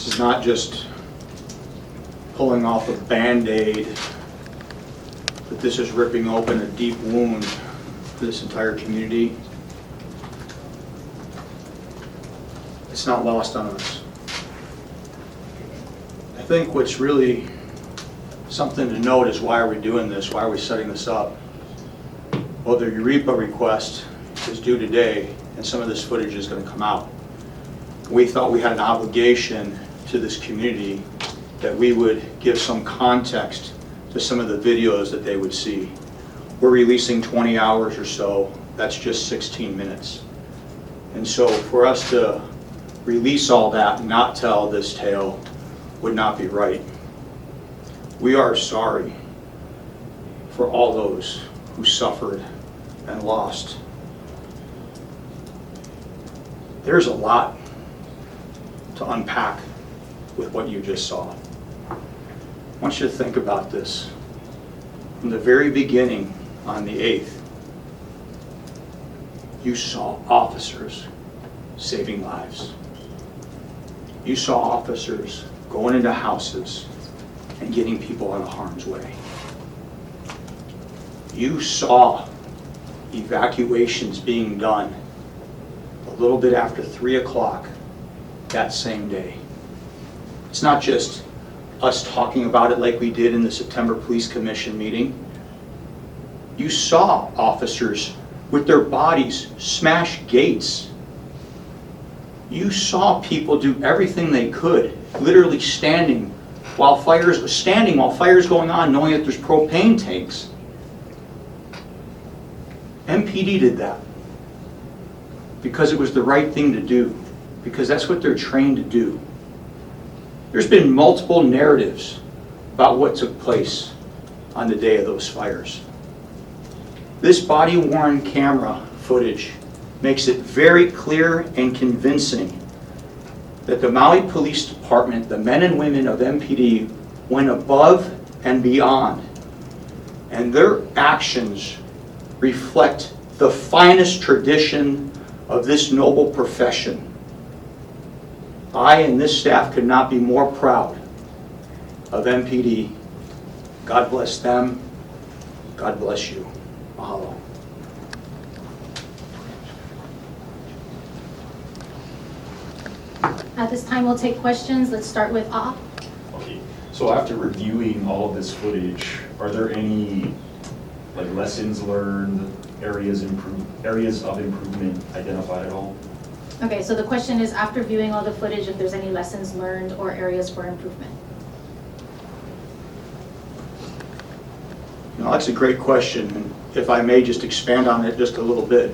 is not just pulling off a Band-Aid, but this is ripping open a deep wound for this entire community. It's not lost on us. I think what's really something to note is why are we doing this? Why are we setting this up? Well, the Eureka request is due today, and some of this footage is going to come out. We thought we had an obligation to this community that we would give some context to some of the videos that they would see. We're releasing 20 hours or so. That's just 16 minutes. And so for us to release all that and not tell this tale would not be right. We are sorry for all those who suffered and lost. There's a lot to unpack with what you just saw. I want you to think about this. From the very beginning on the 8th, you saw officers saving lives. You saw officers going into houses and getting people out of harm's way. You saw evacuations being done a little bit after 3 o'clock that same day. It's not just us talking about it like we did in the September Police Commission meeting. You saw officers with their bodies smash gates. You saw people do everything they could, literally standing while fires going on, knowing that there's propane tanks. MPD did that because it was the right thing to do, because that's what they're trained to do. There's been multiple narratives about what took place on the day of those fires. This body-worn camera footage makes it very clear and convincing that the Maui Police Department, the men and women of MPD, went above and beyond, and their actions reflect the finest tradition of this noble profession. I and this staff could not be more proud of MPD. God bless them. God bless you. Mahalo. At this time, we'll take questions. Let's start with Okay, so after reviewing all of this footage, are there any lessons learned, areas of improvement identified at all? Okay, so the question is, after viewing all the footage, if there's any lessons learned or areas for improvement. No, that's a great question, and if I may just expand on it just a little bit.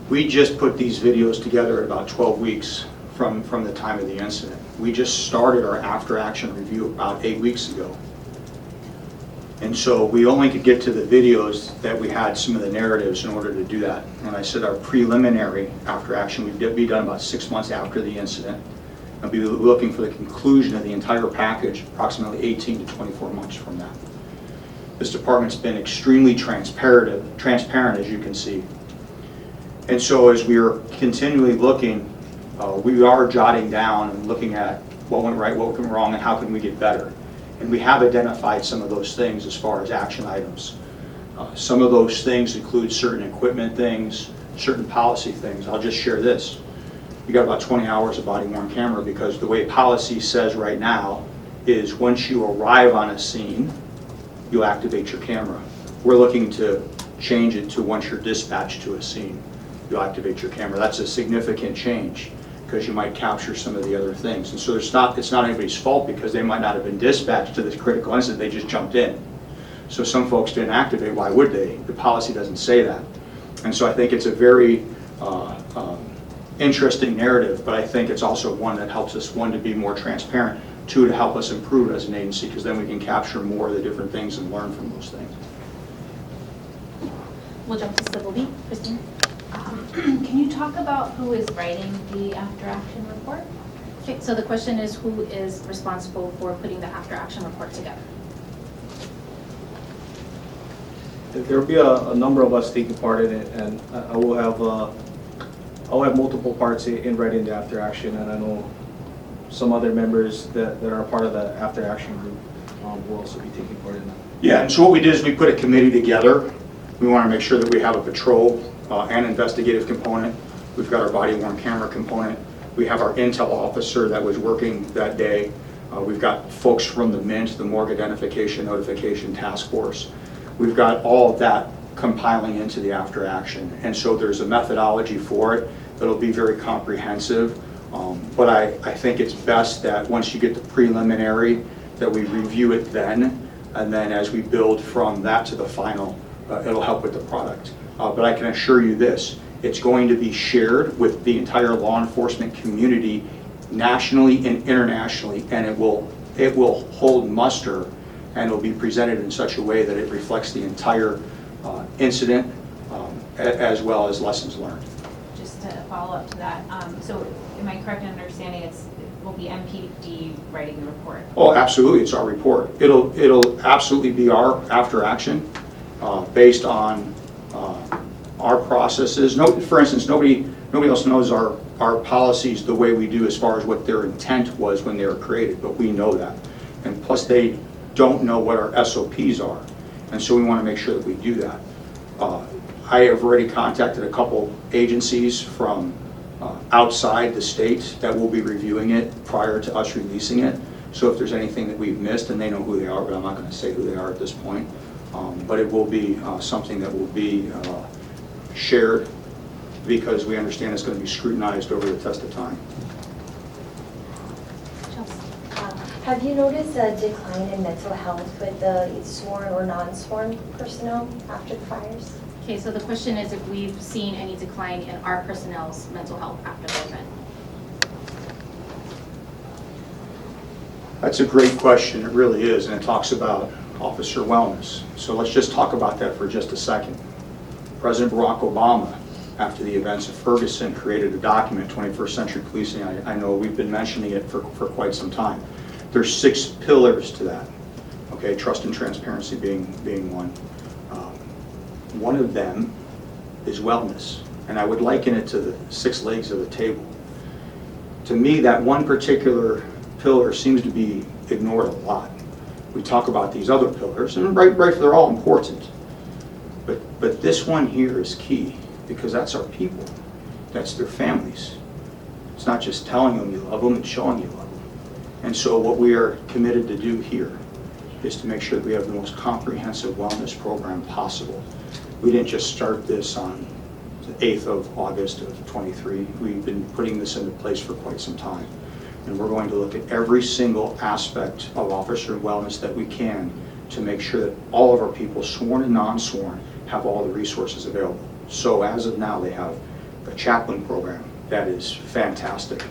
We just put these videos together at about 12 weeks from the time of the incident. We just started our after-action review about 8 weeks ago. And so we only could get to the videos that we had some of the narratives in order to do that. And I said our preliminary after-action would be done about 6 months after the incident. I'll be looking for the conclusion of the entire package approximately 18 to 24 months from that. This department's been extremely transparent, as you can see. And so as we are continually looking, we are jotting down and looking at what went right, what went wrong, and how can we get better. And we have identified some of those things as far as action items. Some of those things include certain equipment things, certain policy things. I'll just share this. You got about 20 hours of body-worn camera because the way policy says right now is once you arrive on a scene, you activate your camera. We're looking to change it to once you're dispatched to a scene, you activate your camera. That's a significant change because you might capture some of the other things. And so it's not anybody's fault because they might not have been dispatched to this critical incident, they just jumped in. So some folks didn't activate, why would they? The policy doesn't say that. And so I think it's a very interesting narrative, but I think it's also one that helps us, one, to be more transparent, two, to help us improve as an agency, because then we can capture more of the different things and learn from those things. We'll jump to Civil B. Christine? Can you talk about who is writing the after-action report? Okay, so the question is, who is responsible for putting the after-action report together? There will be a number of us taking part in it, and I will have multiple parts in writing the after action, and I know some other members that are part of the after-action group will also be taking part in that. Yeah, and so what we did is we put a committee together. We want to make sure that we have a patrol and investigative component. We've got our body-worn camera component. We have our intel officer that was working that day. We've got folks from the MINT, the Morgue Identification Notification Task Force. We've got all of that compiling into the after action. And so there's a methodology for it that'll be very comprehensive. But I think it's best that once you get the preliminary, that we review it then, and then as we build from that to the final, it'll help with the product. But I can assure you this, it's going to be shared with the entire law enforcement community nationally and internationally, and it will hold muster, and it'll be presented in such a way that it reflects the entire incident as well as lessons learned. Just to follow up to that, so am I correct in understanding it will be MPD writing the report? Oh, absolutely, it's our report. It'll absolutely be our after action based on our processes. No, for instance, nobody else knows our policies the way we do as far as what their intent was when they were created, but we know that. And plus they don't know what our SOPs are. And so we want to make sure that we do that. I have already contacted a couple agencies from outside the state that will be reviewing it prior to us releasing it. So if there's anything that we've missed, and they know who they are, but I'm not going to say who they are at this point. But it will be something that will be shared because we understand it's going to be scrutinized over the test of time. Have you noticed a decline in mental health with the sworn or non-sworn personnel after the fires? Okay, so the question is if we've seen any decline in our personnel's mental health after the event. That's a great question, it really is, and it talks about officer wellness. So let's just talk about that for just a second. President Barack Obama, after the events of Ferguson, created a document, 21st Century Policing. I know we've been mentioning it for quite some time. There's 6 pillars to that, okay, trust and transparency being one. One of them is wellness, and I would liken it to the 6 legs of the table. To me, that one particular pillar seems to be ignored a lot. We talk about these other pillars, and right, they're all important. But this one here is key, because that's our people. That's their families. It's not just telling them you love them, it's showing you love them. And so what we are committed to do here is to make sure that we have the most comprehensive wellness program possible. We didn't just start this on the 8th of August of 23. We've been putting this into place for quite some time. And we're going to look at every single aspect of officer wellness that we can to make sure that all of our people, sworn and non-sworn, have all the resources available. So as of now, they have a chaplain program that is fantastic.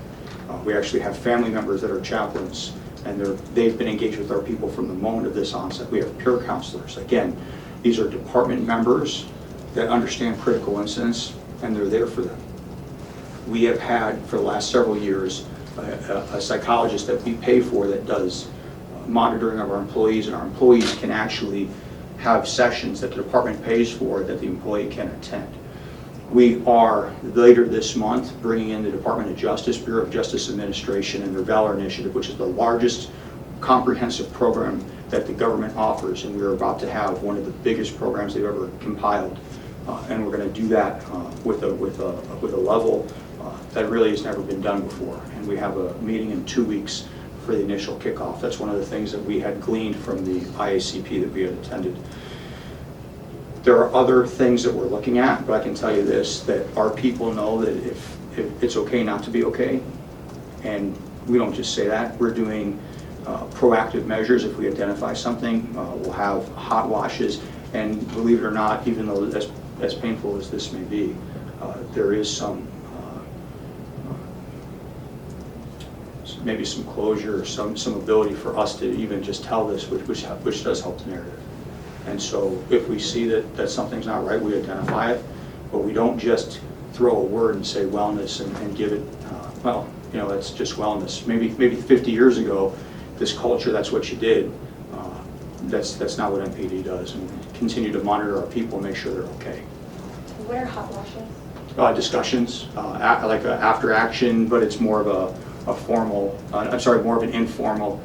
We actually have family members that are chaplains, and they've been engaged with our people from the moment of this onset. We have peer counselors. Again, these are department members that understand critical incidents, and they're there for them. We have had, for the last several years, a psychologist that we pay for that does monitoring of our employees, and our employees can actually have sessions that the department pays for that the employee can attend. We are, later this month, bringing in the Department of Justice, Bureau of Justice Administration, and their Valor Initiative, which is the largest comprehensive program that the government offers, and we're about to have one of the biggest programs they've ever compiled. And we're going to do that with a level that really has never been done before. And we have a meeting in 2 weeks for the initial kickoff. That's one of the things that we had gleaned from the IACP that we had attended. There are other things that we're looking at, but I can tell you this, that our people know that if it's okay not to be okay, and we don't just say that, we're doing proactive measures. If we identify something, we'll have hot washes, and believe it or not, even though as painful as this may be, there is some maybe some closure or some ability for us to even just tell this, which does help the narrative. And so if we see that something's not right, we identify it, but we don't just throw a word and say wellness and give it, well, you know, that's just wellness. Maybe 50 years ago, this culture, that's what you did. That's not what MPD does. And we continue to monitor our people and make sure they're okay. What are hot washes? Discussions, like after action, but it's more of a formal, more of an informal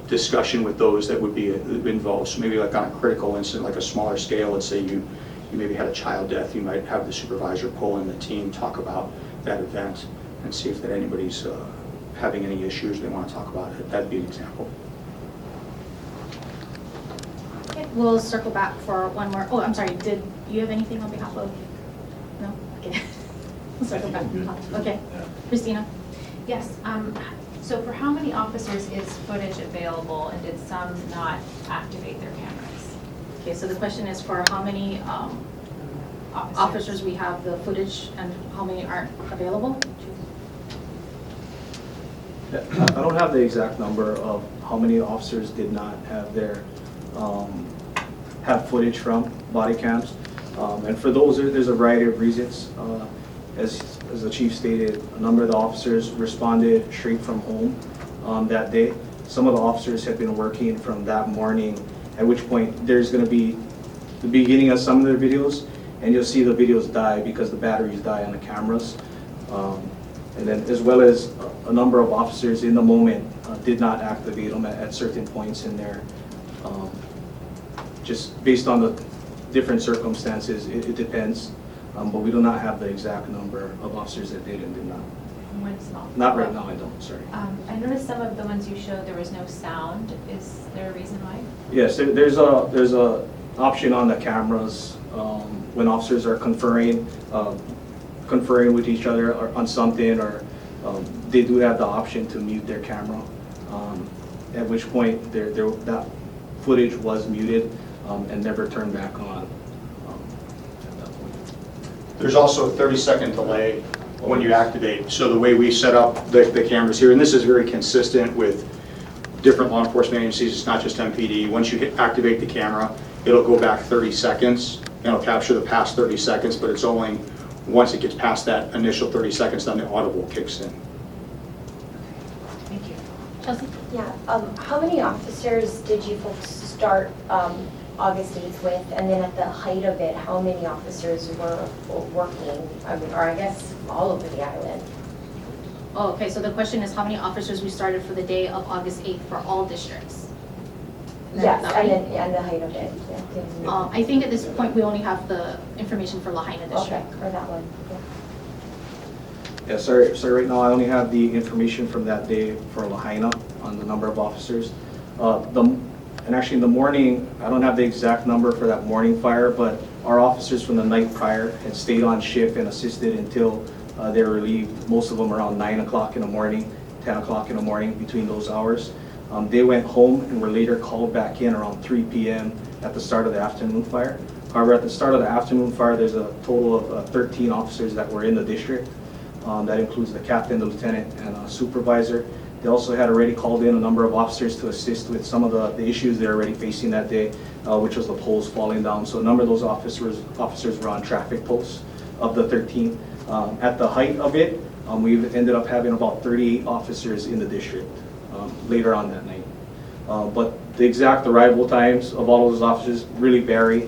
discussion with those that would be involved. So maybe like on a critical incident, like a smaller scale, let's say you maybe had a child death, you might have the supervisor pull in the team, talk about that event, and see if that anybody's having any issues they want to talk about it. That'd be an example. Okay, we'll circle back for one more. Oh, I'm sorry, did you have anything on behalf of? No? Okay. We'll circle back. Okay. Christina? Yes, so for how many officers is footage available, and did some not activate their cameras? Okay, so the question is for how many officers we have the footage and how many aren't available? I don't have the exact number of how many officers did not have their, have footage from body cams. And for those, there's a variety of reasons. As the chief stated, a number of the officers responded straight from home that day. Some of the officers had been working from that morning, at which point there's going to be the beginning of some of their videos, and you'll see the videos die because the batteries die on the cameras. And then as well as a number of officers in the moment did not activate them at certain points in there. Just based on the different circumstances, it depends. But we do not have the exact number of officers that did and did not. When's Not right now, I don't, sorry. I noticed some of the ones you showed, there was no sound. Is there a reason why? Yes, there's a option on the cameras when officers are conferring with each other or on something, or they do have the option to mute their camera. At which point that footage was muted and never turned back on at that point. There's also a 30-second delay when you activate. So the way we set up the cameras here, and this is very consistent with different law enforcement agencies, it's not just MPD. Once you activate the camera, it'll go back 30 seconds, and it'll capture the past 30 seconds, but it's only once it gets past that initial 30 seconds, then the audible kicks in. Thank you. Chelsea? Yeah, how many officers did you folks start August 8th with? And then at the height of it, how many officers were working? I mean, or I guess all over the island? Oh, okay, so the question is how many officers we started for the day of August 8th for all districts? Yes, That and right? then and the height of it. Yeah. I think at this point we only have the information for Lahaina Okay, district. for that one. Yeah. Yeah, sorry, right now I only have the information from that day for Lahaina on the number of officers. And actually in the morning, I don't have the exact number for that morning fire, but our officers from the night prior had stayed on shift and assisted until they were relieved, most of them around 9 o'clock in the morning, 10 o'clock in the morning, between those hours. They went home and were later called back in around 3 p.m. at the start of the afternoon fire. However, at the start of the afternoon fire, there's a total of 13 officers that were in the district. That includes the captain, the lieutenant, and a supervisor. They also had already called in a number of officers to assist with some of the issues they're already facing that day, which was the poles falling down. So a number of those officers were on traffic posts of the 13. At the height of it, we ended up having about 38 officers in the district later on that night. But the exact arrival times of all of those officers really vary.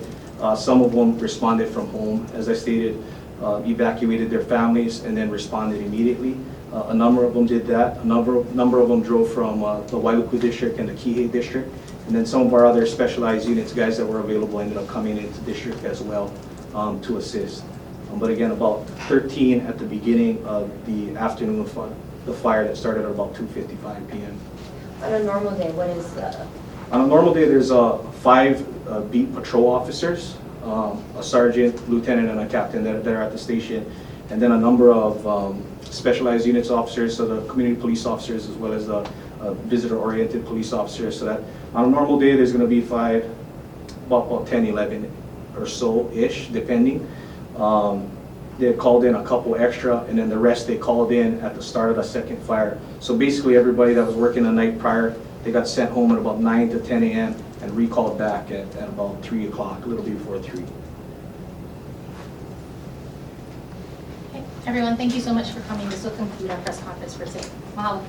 Some of them responded from home, as I stated, evacuated their families and then responded immediately. A number of them did that. A number of them drove from the Wailuku district and the Kihei district. And then some of our other specialized units, guys that were available, ended up coming into district as well to assist. But again, about 13 at the beginning of the afternoon of the fire that started at about 2:55 p.m. On a normal day, what is On a normal day, there's 5 beat patrol officers, a sergeant, lieutenant, and a captain that are at the station, and then a number of specialized units officers, so the community police officers as well as the visitor-oriented police officers. So that on a normal day, there's going to be 5, about 10, 11 or so-ish, depending. They had called in a couple extra, and then the rest they called in at the start of the second fire. So basically everybody that was working the night prior, they got sent home at about 9 to 10 a.m. and recalled back at about 3 o'clock, a little before 3. Okay, everyone, thank you so much for coming. This will conclude our press conference for today. Mahalo.